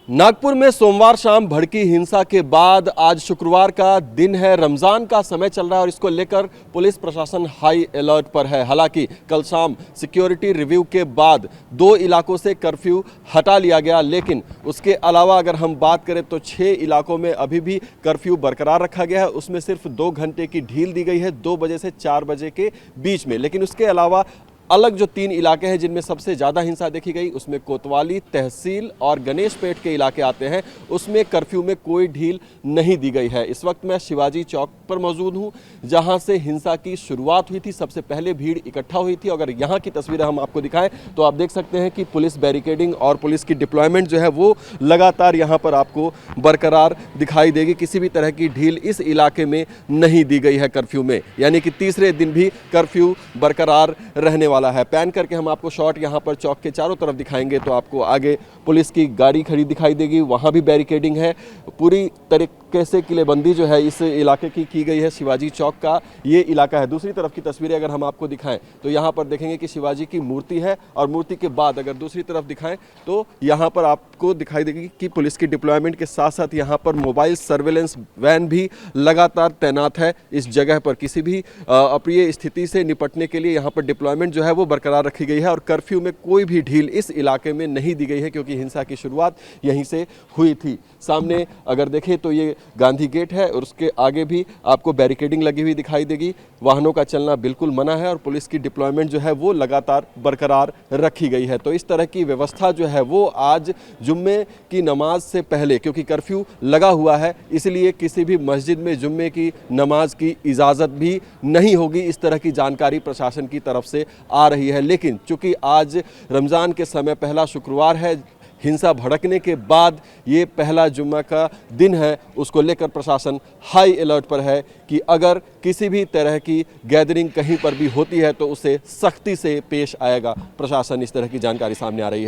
नागपुर में सोमवार शाम भड़की हिंसा के बाद आज शुक्रवार का दिन है, रमजान का समय चल रहा है और इसको लेकर पुलिस प्रशासन हाई अलर्ट पर है। हालांकि कल शाम सिक्योरिटी रिव्यू के बाद 2 इलाकों से कर्फ्यू हटा लिया गया, लेकिन उसके अलावा अगर हम बात करें तो 6 इलाकों में अभी भी कर्फ्यू बरकरार रखा गया है। उसमें सिर्फ 2 घंटे की ढील दी गई है, 2 बजे से 4 बजे के बीच में। लेकिन उसके अलावा अलग जो 3 इलाके हैं जिनमें सबसे ज़्यादा हिंसा देखी गई, उसमें कोतवाली तहसील और गणेश पेट के इलाके आते हैं। उसमें कर्फ्यू में कोई ढील नहीं दी गई है। इस वक्त मैं शिवाजी चौक पर मौजूद हूं, जहां से हिंसा की शुरुआत हुई थी। सबसे पहले भीड़ इकट्ठा हुई थी। अगर यहां की तस्वीरें हम आपको दिखाएं तो आप देख सकते हैं कि पुलिस बैरिकेडिंग और पुलिस की डिप्लॉयमेंट जो है वो लगातार यहां पर आपको बरकरार दिखाई देगी। किसी भी तरह की ढील इस इलाके में नहीं दी गई है कर्फ्यू में, यानी कि तीसरे दिन भी कर्फ्यू बरकरार रहने वाला है। पैन करके हम आपको शॉट यहां पर चौक के चारों तरफ दिखाएंगे तो आपको आगे पुलिस की गाड़ी खड़ी दिखाई देगी, वहां भी बैरिकेडिंग है। पूरी तरीके से किलेबंदी जो है इस इलाके की गई है। शिवाजी चौक का ये इलाका है। दूसरी तरफ की तस्वीरें अगर हम आपको दिखाएं तो यहां पर देखेंगे कि शिवाजी की मूर्ति है और मूर्ति के बाद अगर दूसरी तरफ दिखाएं तो यहां पर आपको दिखाई देगी कि पुलिस की डिप्लॉयमेंट के साथ साथ यहां पर मोबाइल सर्वेलेंस वैन भी लगातार तैनात है इस जगह पर। किसी भी अप्रिय स्थिति से निपटने के लिए यहां पर डिप्लॉयमेंट जो है वो बरकरार रखी गई है और कर्फ्यू में कोई भी ढील इस इलाके में नहीं दी गई है, क्योंकि हिंसा की शुरुआत यहीं से हुई थी। सामने अगर देखें तो ये गांधी गेट है और उसके आगे भी आपको बैरिकेडिंग लगी हुई दिखाई देगी। वाहनों का चलना बिल्कुल मना है और पुलिस की डिप्लॉयमेंट जो है वो लगातार बरकरार रखी गई है। तो इस तरह की व्यवस्था जो है वो आज जुम्मे की नमाज से पहले, क्योंकि कर्फ्यू लगा हुआ है इसलिए किसी भी मस्जिद में जुम्मे की नमाज की इजाज़त भी नहीं होगी, इस तरह की जानकारी प्रशासन की तरफ से आ रही है। लेकिन चूंकि आज रमज़ान के समय पहला शुक्रवार है, हिंसा भड़कने के बाद ये पहला जुम्मा का दिन है, उसको लेकर प्रशासन हाई अलर्ट पर है कि अगर किसी भी तरह की गैदरिंग कहीं पर भी होती है तो उसे सख्ती से पेश आएगा प्रशासन। इस तरह की जानकारी सामने आ रही है।